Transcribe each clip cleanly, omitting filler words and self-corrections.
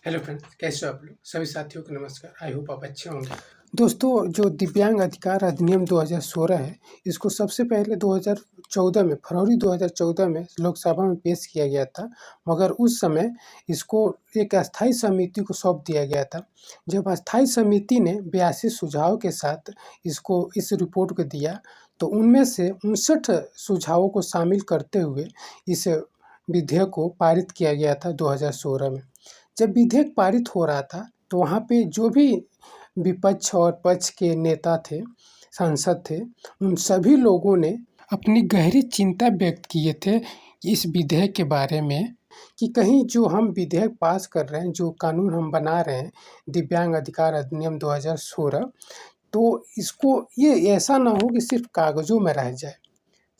Hello friends, कैसे हो आप लोग? सभी साथियों को नमस्कार। आई होप आप अच्छे होंगे। दोस्तों, जो दिव्यांग अधिकार अधिनियम 2016 है, इसको सबसे पहले 2014 में फरवरी 2014 में लोकसभा में पेश किया गया था, मगर उस समय इसको एक अस्थायी समिति को सौंप दिया गया था। जब अस्थायी समिति ने 82 सुझाव के साथ इस रिपोर्ट को दिया, तो उनमें से 59 सुझावों को शामिल करते हुए इस विधेयक को पारित किया गया था 2016 में। जब विधेयक पारित हो रहा था, तो वहाँ पे जो भी विपक्ष और पक्ष के नेता थे, सांसद थे, उन सभी लोगों ने अपनी गहरी चिंता व्यक्त किए थे इस विधेयक के बारे में कि कहीं जो हम विधेयक पास कर रहे हैं, जो कानून हम बना रहे हैं, दिव्यांग अधिकार अधिनियम 2016, तो इसको ये ऐसा ना हो कि सिर्फ कागज़ों में रह जाए।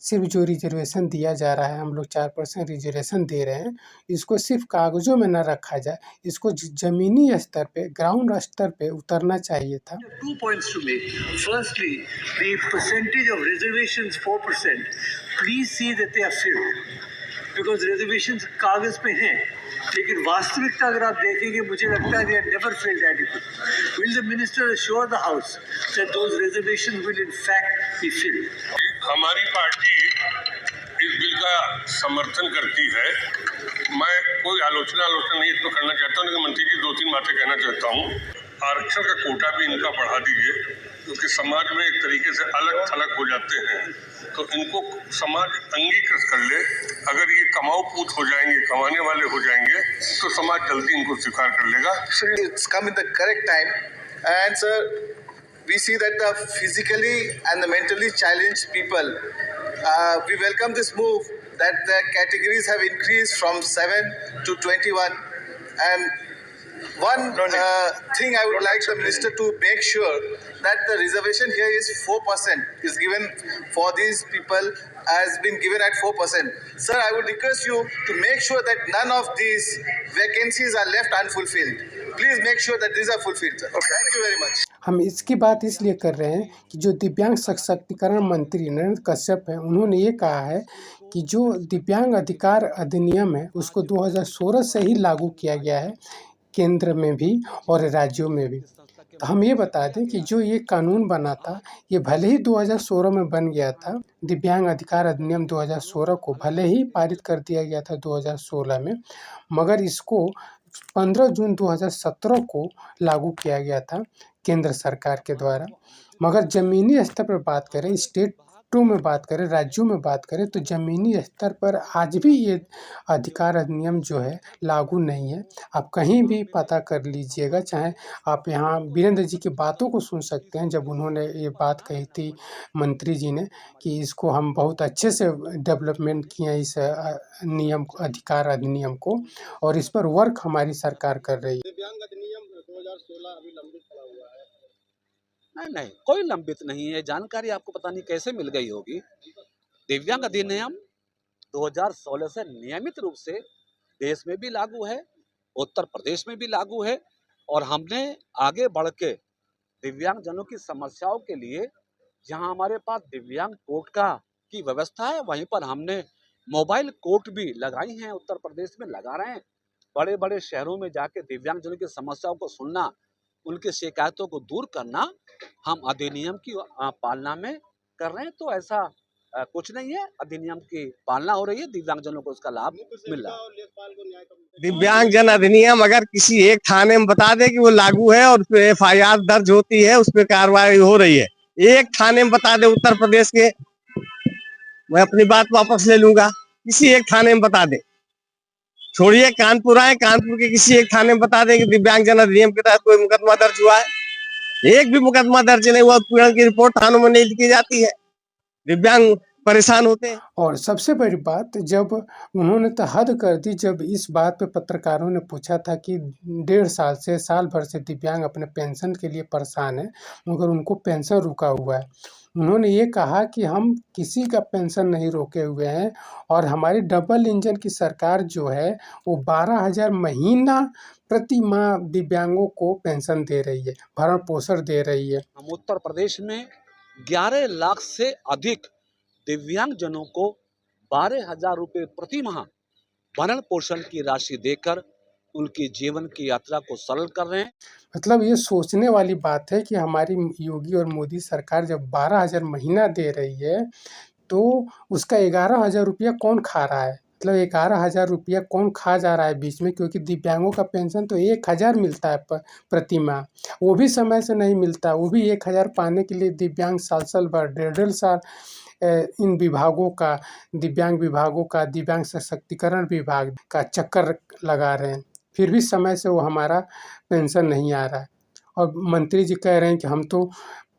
सिर्फ जो रिजर्वेशन दिया जा रहा है, हम लोग 4% रिजर्वेशन दे रहे हैं, इसको सिर्फ कागज़ों में ना रखा जाए, इसको ज़मीनी स्तर पे, ग्राउंड स्तर पे उतरना चाहिए था। 2 points to make. Firstly, the percentage of reservations 4%. Please see that they are filled. Because reservations कागज पे हैं, लेकिन वास्तविकता अगर आप देखेंगे, मुझे लगता है they are never filled adequately. Will the minister assure the House that those reservations will in fact be filled? हमारी पार्टी इस बिल का समर्थन करती है। मैं कोई आलोचना नहीं इसमें करना चाहता हूँ, लेकिन मंत्री जी 2-3 बातें कहना चाहता हूँ। आरक्षण का कोटा भी इनका बढ़ा दीजिए, क्योंकि समाज में एक तरीके से अलग थलग हो जाते हैं, तो इनको समाज अंगीकृत कर ले। अगर ये कमाऊ पूत हो जाएंगे, कमाने वाले हो जाएंगे, तो समाज जल्दी इनको स्वीकार कर लेगा। It's come in the correct time, and sir, we see that the physically and the mentally challenged people, we welcome this move that the categories have increased from 7 to 21. And one thing I would like the minister to make sure that the reservation here is 4% is given for these people, has been given at 4%. Sir, I would request you to make sure that none of these vacancies are left unfulfilled. Please make sure that these are fulfilled, sir. Okay. Thank you very much. हम इसकी बात इसलिए कर रहे हैं कि जो दिव्यांग सशक्तिकरण मंत्री नरेंद्र कश्यप हैं, उन्होंने ये कहा है कि जो दिव्यांग अधिकार अधिनियम है, उसको 2016 से ही लागू किया गया है, केंद्र में भी और राज्यों में भी। तो हम ये बता दें कि जो ये कानून बना था, ये भले ही 2016 में बन गया था, दिव्यांग अधिकार अधिनियम 2016 को भले ही पारित कर दिया गया था 2016 में, मगर इसको 15 जून 2017 को लागू किया गया था केंद्र सरकार के द्वारा। मगर ज़मीनी स्तर पर बात करें, स्टेटों में बात करें, राज्यों में बात करें, तो ज़मीनी स्तर पर आज भी ये अधिकार अधिनियम जो है लागू नहीं है। आप कहीं भी पता कर लीजिएगा, चाहे आप यहाँ वीरेंद्र जी की बातों को सुन सकते हैं, जब उन्होंने ये बात कही थी मंत्री जी ने कि इसको हम बहुत अच्छे से डेवलपमेंट किए हैं, इस अधिकार अधिनियम को, और इस पर वर्क हमारी सरकार कर रही है। दिव्यांग अधिनियम 2016 अभी लंबित पड़ा हुआ है। नहीं, कोई लंबित नहीं है। जानकारी आपको पता नहीं कैसे मिल गई होगी। दिव्यांग अधिनियम 2016 से नियमित रूप से देश में भी लागू है, उत्तर प्रदेश में भी लागू है, और हमने आगे बढ़ के दिव्यांग जनों की समस्याओं के लिए जहां हमारे पास दिव्यांग कोर्ट की व्यवस्था है, वहीं पर हमने मोबाइल कोर्ट भी लगाई हैं, उत्तर प्रदेश में लगा रहे हैं। बड़े बड़े शहरों में जाके दिव्यांग जनों की समस्याओं को सुनना, उनकी शिकायतों को दूर करना हम अधिनियम की पालना में कर रहे हैं। तो ऐसा कुछ नहीं है, अधिनियम की पालना हो रही है, दिव्यांगजनों को उसका लाभ मिल रहा है। दिव्यांग जन अधिनियम अगर किसी एक थाने में बता दे कि वो लागू है और उस पर FIR दर्ज होती है, उस पर कार्रवाई हो रही है, एक थाने में बता दे उत्तर प्रदेश के, मैं अपनी बात वापस ले लूंगा। किसी एक थाने में बता दे, छोड़िए कानपुर आए, कानपुर के किसी एक थाने में बता दे कि दिव्यांग जन अधिनियम के तहत कोई मुकदमा दर्ज हुआ है। एक भी मुकदमा दर्ज नहीं हुआ, उत्पीड़न की रिपोर्ट थानों में नहीं लिखी जाती है, दिव्यांग परेशान होते हैं। और सबसे बड़ी बात, जब उन्होंने तो हद कर दी, जब इस बात पे पत्रकारों ने पूछा था कि 1.5 साल से, साल भर से दिव्यांग अपने पेंशन के लिए परेशान है, मगर उनको पेंशन रुका हुआ है। उन्होंने ये कहा कि हम किसी का पेंशन नहीं रोके हुए हैं, और हमारी डबल इंजन की सरकार जो है, वो 12,000 महीना प्रति माह दिव्यांगों को पेंशन दे रही है, भरण पोषण दे रही है। हम उत्तर प्रदेश में 11 लाख से अधिक दिव्यांग जनों को 12,000 रुपये प्रति माह भरण पोषण की राशि देकर उनकी जीवन की यात्रा को सरल कर रहे हैं। मतलब ये सोचने वाली बात है कि हमारी योगी और मोदी सरकार जब 12,000 महीना दे रही है, तो उसका 11,000 रुपया कौन खा रहा है? मतलब 11,000 रुपया कौन खा जा रहा है बीच में? क्योंकि दिव्यांगों का पेंशन तो 1,000 मिलता है प्रति माह, वो भी समय से नहीं मिलता। वो भी 1,000 पाने के लिए दिव्यांग साल भर, डेढ़ साल इन विभागों का, दिव्यांग सशक्तिकरण विभाग का चक्कर लगा रहे हैं, फिर भी समय से वो हमारा पेंशन नहीं आ रहा है। और मंत्री जी कह रहे हैं कि हम तो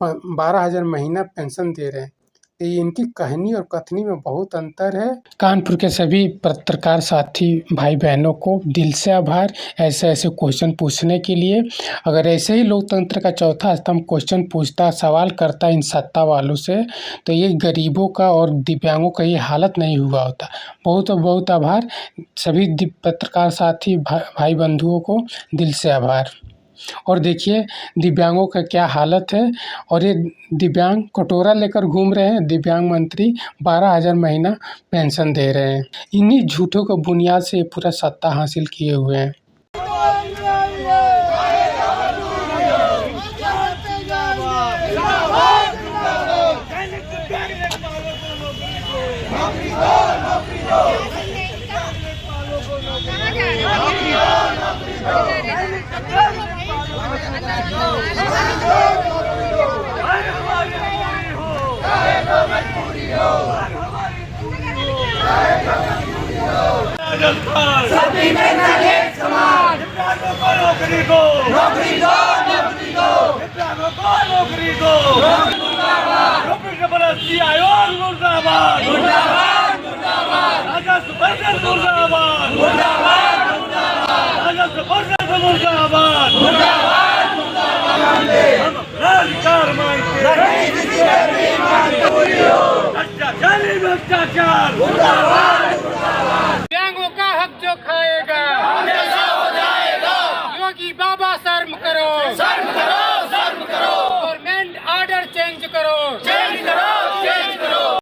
12,000 महीना पेंशन दे रहे हैं। तो ये इनकी कहनी और कथनी में बहुत अंतर है। कानपुर के सभी पत्रकार साथी भाई बहनों को दिल से आभार ऐसे क्वेश्चन पूछने के लिए। अगर ऐसे ही लोकतंत्र का चौथा स्तंभ क्वेश्चन पूछता, सवाल करता इन सत्ता वालों से, तो ये गरीबों का और दिव्यांगों का ये हालत नहीं हुआ होता। बहुत बहुत आभार सभी पत्रकार साथी भाई बंधुओं को, दिल से आभार। और देखिए दिव्यांगों का क्या हालत है, और ये दिव्यांग कटोरा लेकर घूम रहे हैं। दिव्यांग मंत्री 12,000 महीना पेंशन दे रहे हैं। इन्हीं झूठों को बुनियाद से ये पूरा सत्ता हासिल किए हुए हैं। सभी में एक समान, दिव्यांगों को नौकरी दो, नौकरी दो, नौकरी दो, दिव्यांगों को नौकरी दो, यूपी आयोग मुर्दाबाद, मुर्दाबाद, मुर्दाबाद, राजस्व परिषद मुर्दाबाद, मुर्दाबाद, मुर्दाबाद, राजस्व परिषद मुर्दाबाद, मुर्दाबाद, मुर्दाबाद। हम राजकार मांगते नहीं, भ्रष्टाचार मुर्दाबाद।